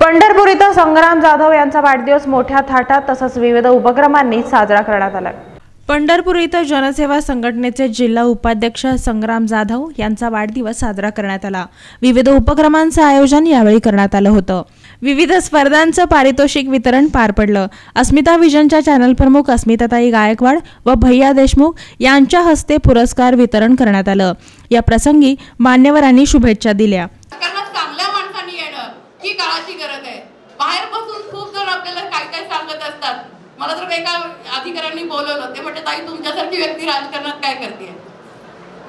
पंढरपूर इथं संग्राम जाधव यांचा वाढदिवस मोठ्या थाटात तसंच विविध उपक्रमांनी साजरा करण्यात आला। पंढरपूर इथं जनसेवा संघटनेचे जिल्हा उपाध्यक्ष संग्राम जाधव यांचा वाढदिवस साजरा करण्यात आला। विविध उपक्रमांचे आयोजन यावेळी करण्यात आलं होतं। विविध स्पर्धांचं पारितोषिक वितरण पार पडलं। अस्मिता विजनच्या चॅनल प्रमुख अस्मिताताई गायकवाड व भैया देशमुख यांच्या हस्ते पुरस्कार वितरण करण्यात आलं। या प्रसंगी मान्यवरांनी शुभेच्छा दिल्या। चांगल्या माणसांनी येणं ही काळाची गरज आहे। बाहेर बसून खूप जण आपल्याला काय काय सांगत असतात। मला तर एका अधिकाऱ्यांनी बोलवलं, ते म्हटलं ताई तुमच्यासारखी व्यक्ती राजकारणात काय करते।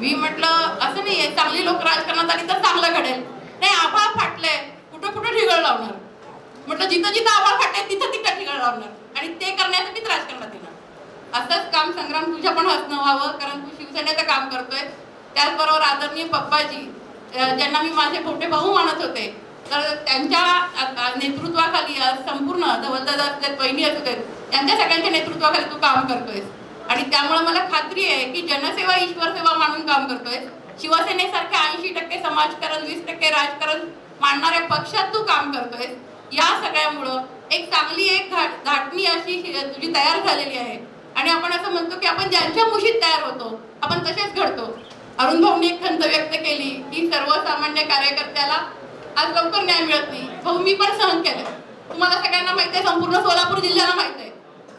मी म्हटलं असं नाहीये, चांगली लोक राजकारणात आली तर चांगलं घडेल। नाही, आभाळ फाटले, कुठं कुठं ठिगळ लावणार। म्हटलं जिथं जिथं आभाळ फाटले तिथं तिथं ठिगळ लावणार आणि ते करण्यासाठीच राजकारणात येणार। असंच काम संग्राम तुझ्या पण हसणं व्हावं, कारण तू शिवसेनेचं काम करतोय। त्याचबरोबर आदरणीय पप्पाजी ज्यांना मी माझे मोठे भाऊ मानत होते, तर त्यांच्या नेतृत्वाखाली संपूर्ण जवळदादा बहिणी असू देत, त्यांच्या सगळ्यांच्या नेतृत्वाखाली तू काम करतोय आणि त्यामुळे मला खात्री आहे की जनसेवा ईश्वर सेवा मानून काम करतोय। शिवसेनेसारख्या 80% समाजकारण 20% राजकारण मानणाऱ्या पक्षात तू काम करतोय। या सगळ्यामुळे एक चांगली धाटणी अशी तुझी तयार झालेली आहे आणि आपण असं म्हणतो की आपण ज्यांच्या मुशीत तयार होतो आपण तसेच घडतो। अरुण भाऊंनी एक खंत व्यक्त केली की सर्वसामान्य कार्यकर्त्याला आज लवकर न्याय मिळत नाही। भाऊ, मी पण सहन केलं। तुम्हाला सगळ्यांना माहिती आहे, संपूर्ण सोलापूर जिल्ह्याला माहिती आहे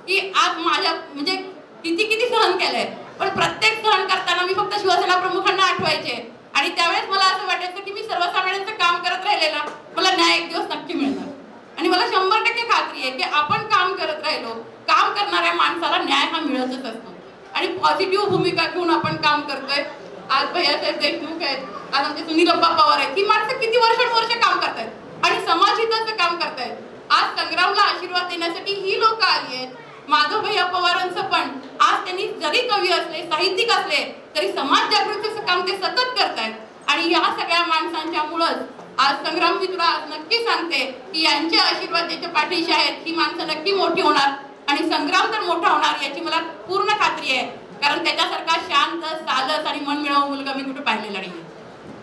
की आज माझ्या म्हणजे किती सहन केलंय, पण प्रत्येक सहन करताना मी फक्त शिवसेना प्रमुखांना आठवायचे आणि त्यावेळेस मला असं वाटायचं की मी सर्वसामान्यांचं काम करत राहिलेला मला न्याय एक दिवस नक्की मिळणार आणि मला 100% खात्री आहे की आपण काम करत राहिलो, काम करणाऱ्या माणसाला न्याय हा मिळतच असतो आणि पॉझिटिव्ह भूमिका घेऊन आपण काम करतोय। आज भैयासाहेब देशमुख आहेत, आज आमचे सुनील अप्पा पवार आहेत, ही माणसं किती वर्ष काम करतायत आणि समाजहिताचं काम करतायत। आज संग्रामला आशीर्वाद देण्यासाठी ही लोक आली आहेत। माधव भैया पवारांचं पण आज त्यांनी जरी कवी असले, साहित्यिक असले तरी समाज जागृतीचं काम ते सतत करतायत आणि या सगळ्या माणसांच्या मुळेच आज संग्राम मी तुला आज नक्की सांगते की यांचे आशीर्वाद ज्याच्या पाठीशी आहेत ही माणसं नक्की मोठी होणार आणि संग्राम तर मोठा होणार याची मला पूर्ण खात्री आहे, कारण त्याच्यासारखा शांत साधस आणि मनमिळावू मुलगा मी कुठे पाहिलेला नाही।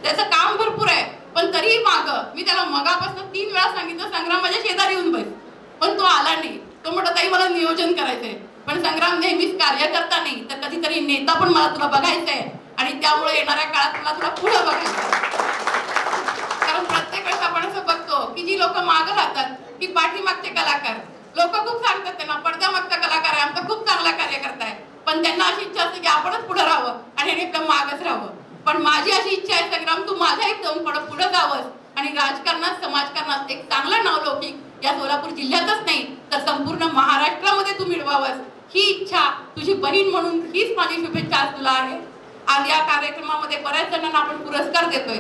त्याचं काम भरपूर आहे, पण तरीही मी त्याला मगापासून 3 वेळा सांगितलं संग्राम माझ्या शेजारी येऊन बस, पण तो आला नाही। तो म्हटला ताई मला नियोजन करायचंय, पण संग्राम नेहमीच कार्यकर्ता नाही तर कधीतरी नेता पण मला तुला बघायचंय आणि त्यामुळे येणाऱ्या काळात मला तुला पुढे बघायचंय। कारण प्रत्येक वेळेस आपण असं बघतो की जी लोक मागं राहतात की पाठीमागचे कलाकार, लोक खूप सांगतात त्यांना पडद्यामागचा कलाकार आहे, आमचा खूप चांगला कार्यकर्ता आहे, पण त्यांना अशी इच्छा असते की आपणच पुढे राहावं आणि एकदम मागच राहावं। पण माझी अशी इच्छा आहे संग्राम तू माझ्या एक जाऊन पुढे जावंस आणि राजकारणात समाजकारणात एक चांगलं नावलौकिक या सोलापूर जिल्ह्यातच नाही तर संपूर्ण महाराष्ट्रामध्ये तू मिळवावंस, ही इच्छा तुझी बहीण म्हणून हीच माझी शुभेच्छा आज तुला आहे। आज या कार्यक्रमामध्ये बऱ्याच जणांना आपण पुरस्कार देतोय।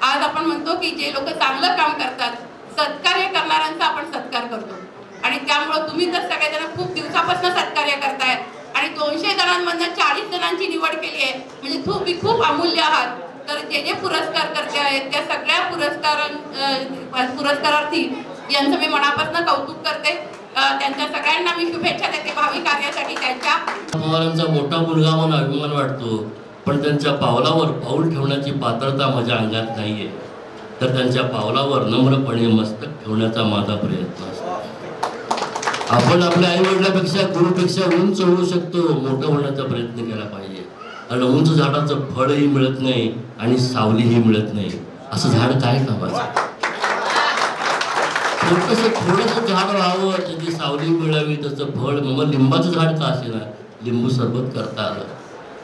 आज आपण म्हणतो की जे लोक चांगलं काम करतात, सत्कार्य करणाऱ्यांचा आपण सत्कार करतो आणि त्यामुळे तुम्ही तर सगळेजण खूप दिवसापासून सत्कार्य करताय आणि 200 जणांमधून 40 जणांची निवड केली आहे, म्हणजे तुम्ही खूप अमूल्य आहात। तर जे पुरस्कार करते आहेत त्या सगळ्या पुरस्कारार्थी यांचं मी मनापासून कौतुक करते। त्यांच्या सगळ्यांना मी शुभेच्छा देते भावी कार्यासाठी। त्यांच्या पवारांचा मोठा मुलगा म्हणून अभिमान वाटतो, पण त्यांच्या पावलावर पाऊल ठेवण्याची पात्रता माझ्या अंगात नाहीये, तर त्यांच्या पावलावर नम्रपणे मस्तक ठेवण्याचा माझा प्रयत्न असतो। आपण आपल्या आई वडिलांपेक्षा गुरुपेक्षा उंच होऊ शकतो, मोठं होण्याचा प्रयत्न केला पाहिजे, कारण उंच झाडाचं फळही मिळत नाही आणि सावलीही मिळत नाही, असं झाड काय कामाचं। थोडंसं झाड व्हावं, त्याची सावली मिळावी, त्याचं फळ, मग लिंबाचं झाड का असेना लिंबू सरबत करता आलं।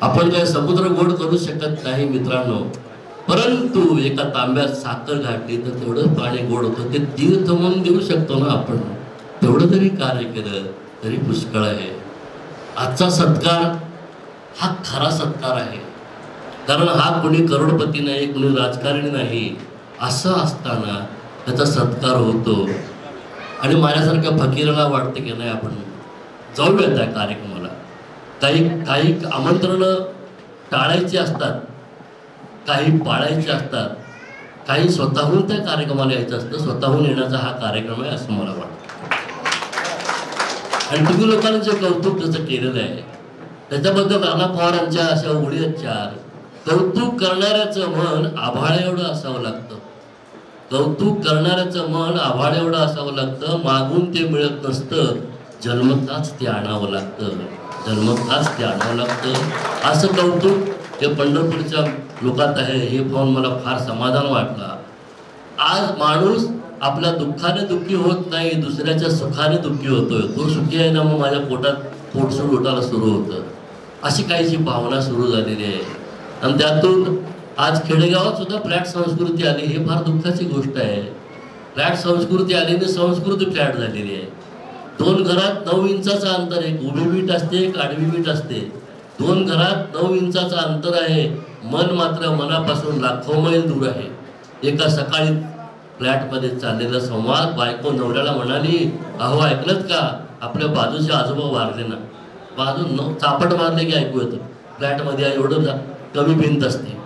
आपण काय समुद्र गोड करू शकत नाही मित्रांनो, परंतु एका तांब्यात साखर घातली तर तेवढं पाणी गोड होतं, ते तीर्थ म्हणून देऊ शकतो ना आपण। तेवढं तरी कार्य केलं तरी पुष्कळ आहे। आजचा सत्कार हा खरा सत्कार आहे, कारण हा कोणी करोडपती नाही, कोणी राजकारणी नाही, असं असताना त्याचा सत्कार होतो आणि माझ्यासारख्या फकीराला वाटतं की नाही आपण जाऊया त्या कार्यक्रमाला। काही आमंत्रणं टाळायची असतात, काही पाळायचे असतात, काही स्वतःहून त्या कार्यक्रमाला यायचं असतं। स्वतःहून येण्याचा हा कार्यक्रम आहे असं मला वाटतं आणि तुम्ही लोकांनी जे कौतुक त्याचं केलेलं आहे त्याच्याबद्दल राणा पवारांच्या अशा ओळी 4 कौतुक करणाऱ्याचं मन आभाळ एवढं असावं लागतं कौतुक करणाऱ्याचं मन आभाळ एवढं असावं लागतं, मागून ते मिळत नसतं, जन्मताच ते आणावं लागतं, जन्मताच ते आणावं लागतं. असं कौतुक हे पंढरपूरच्या लोकात आहे. हे पाहून मला फार समाधान वाटलं. आज माणूस आपल्या दुःखाने दुःखी होत नाही, दुसऱ्याच्या सुखाने दुःखी होतोय. तो सुखी आहे ना, मग माझ्या पोटात पोटसूड उठायला सुरू होतं. अशी काहीशी भावना सुरू झालेली आहे. आणि त्यातून आज खेडेगावात सुद्धा फ्लॅट संस्कृती आली. हे फार दुःखाची गोष्ट आहे. फ्लॅट संस्कृती आली, संस्कृती फ्लॅट झालेली आहे. 2 घरात 9 इंचाचं अंतर, एक उभी वीट असते, एक आडवी वीट असते. 2 घरात 9 इंचाचं अंतर आहे. मन मात्र मनापासून लाखो मैल दूर आहे. एका सकाळी फ्लॅटमध्ये चाललेला संवाद, बायको नवऱ्याला म्हणाली, अहो ऐकलत का, आपल्या बाजूचे आजोबा वारले ना. बाजू चापट मारले की ऐकू येतं. फ्लॅटमध्ये एवढं कमी भिंत असते.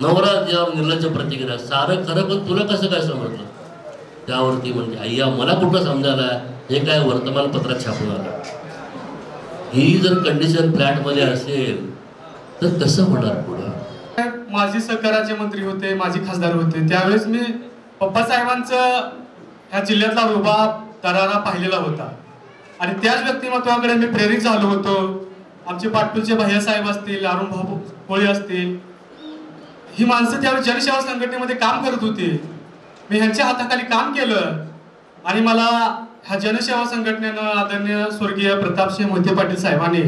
नवरा जेव्हा निर्लज्ज प्रतिक्रिया, सारं खरं पण तुला कसं काय समजलं. त्यावरती म्हणजे अय्या मला कुठं समजायला, हे काय वर्तमानपत्रात छापून आलं. ही जर कंडिशन फ्लॅटमध्ये असेल तर कसं होणार पुढं. माजी सहकाराचे मंत्री होते, माजी खासदार होते, त्यावेळेस मी पप्पासाहेबांचं ह्या जिल्ह्यातला रुबाब दरारा पाहिलेला होता. आणि त्याच व्यक्तिमत्वाकडे मी प्रेरित झालो होतो. आमचे पाटपूरचे भैयासाहेब असतील, अरुण भाऊ होळी असतील, ही माणसं त्यावेळी जनसेवा संघटनेमध्ये काम करत होती. मी ह्यांच्या हाताखाली काम केलं आणि मला ह्या जनसेवा संघटनेनं आदरणीय स्वर्गीय प्रतापसिंह मोहिते पाटील साहेबांनी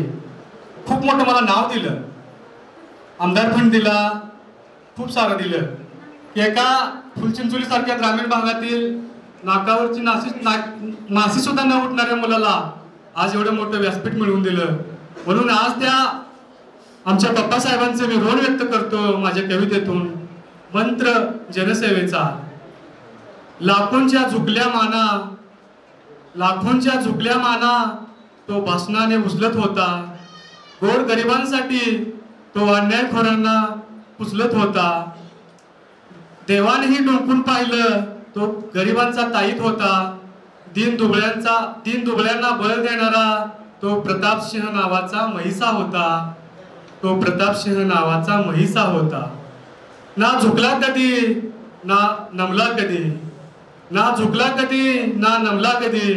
खूप मोठं मला नाव दिलं. आमदार फंड दिला, खूप सारं दिलं. एका फुलचिंचोली सारख्या ग्रामीण भागातील नाकावरची नासी सुद्धा न उठणाऱ्या मुलाला आज एवढं मोठं व्यासपीठ मिळवून दिलं. म्हणून आज त्या आमच्या पप्पासाहेबांचे मी ऋण व्यक्त करतो माझ्या कवितेतून. मंत्र जनसेवेचा, लाखोंच्या झुकल्या माना तो भाषणाने उचलत होता. गोर गरिबांसाठी तो अन्यायखोरांना उचलत होता. देवानेही डोंकून पाहिलं तो गरिबांचा ताईत होता. दीन दुबळ्यांना बळ देणारा तो प्रतापसिंह नावाचा महिसा होता. तो प्रतापसिंह नावाचा महिसा होता. ना झुकला कधी ना नमला कधी, ना झुकला कधी ना नमला कधी.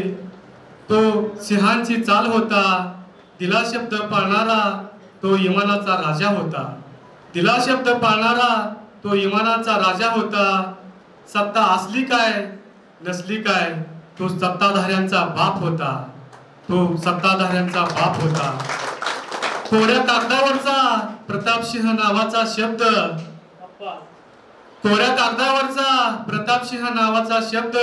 तो सिंहांची चाल होता. दिला शब्द पाळणारा तो इमानाचा राजा होता. दिला शब्द पाळणारा तो इमानाचा राजा होता. सत्ता असली काय नसली काय तो सत्ताधाऱ्यांचा बाप होता. तो सत्ताधाऱ्यांचा बाप होता. कोऱ्या कागदावरचा प्रतापसिंह नावाचा शब्द, कोऱ्या कागदावरचा प्रतापसिंह नावाचा शब्द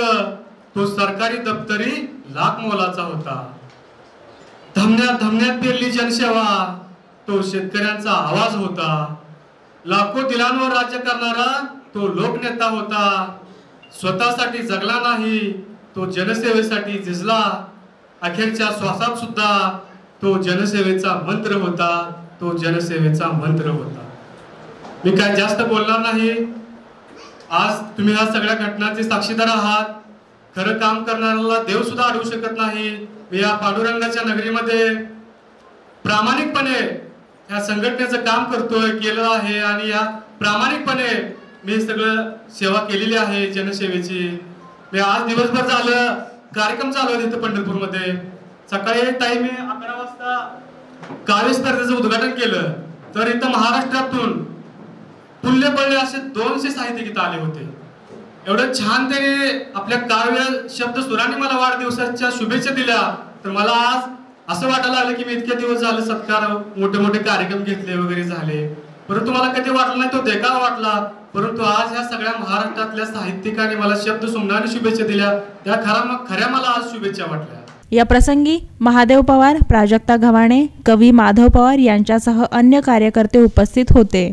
तो सरकारी दप्तरी लाख मोलाचा होता. धमन्यात पेरली जनसेवा तो शेतकऱ्यांचा आवाज होता. लाखो दिलांवर राज्य करणारा तो लोकनेता होता. स्वतःसाठी जगला नाही तो जनसेवेसाठी झिजला. अखेरच्या श्वासात सुद्धा तो जनसेवेचा मंत्र होता. तो जनसेवेचा मंत्र होता. मी काय जास्त बोलणार नाही. आज तुम्ही ह्या सगळ्या घटनांचे साक्षीदार आहात. खरं काम करणाऱ्याला देव सुद्धा अडवू शकत नाही. मी या पांडुरंगाच्या नगरीमध्ये प्रामाणिकपणे ह्या संघटनेचं काम करतोय, केलं आहे. आणि या प्रामाणिकपणे मी सगळं सेवा केलेली आहे जनसेवेची. मी आज दिवसभर झालं कार्यक्रम चालू आहे इथं पंढरपूरमध्ये. सकाळी टाइम 11 वाजता काव्य स्पर्धेचं उद्घाटन केलं. तर इथं महाराष्ट्रातून पुल्ले पडले असे 200 साहित्यिक आले होते. एवढं छान त्याने आपल्या काव्य शब्द सुराने मला वाढदिवसाच्या शुभेच्छा दिल्या. तर मला आज असं वाटायला लागलं की मी इतके दिवस झाले सत्कार मोठे मोठे कार्यक्रम घेतले वगैरे झाले, परंतु मला कधी वाटलं नाही, तो देखावा वाटला. परंतु आज ह्या सगळ्या महाराष्ट्रातल्या साहित्यिकांनी मला शब्द सुमनाने शुभेच्छा दिल्या. त्या खऱ्या मला आज शुभेच्छा वाटल्या. या प्रसंगी महादेव पवार, प्राजक्ता गव्हाणे, कवी माधव पवार यांच्यासह अन्य कार्यकर्ते उपस्थित होते.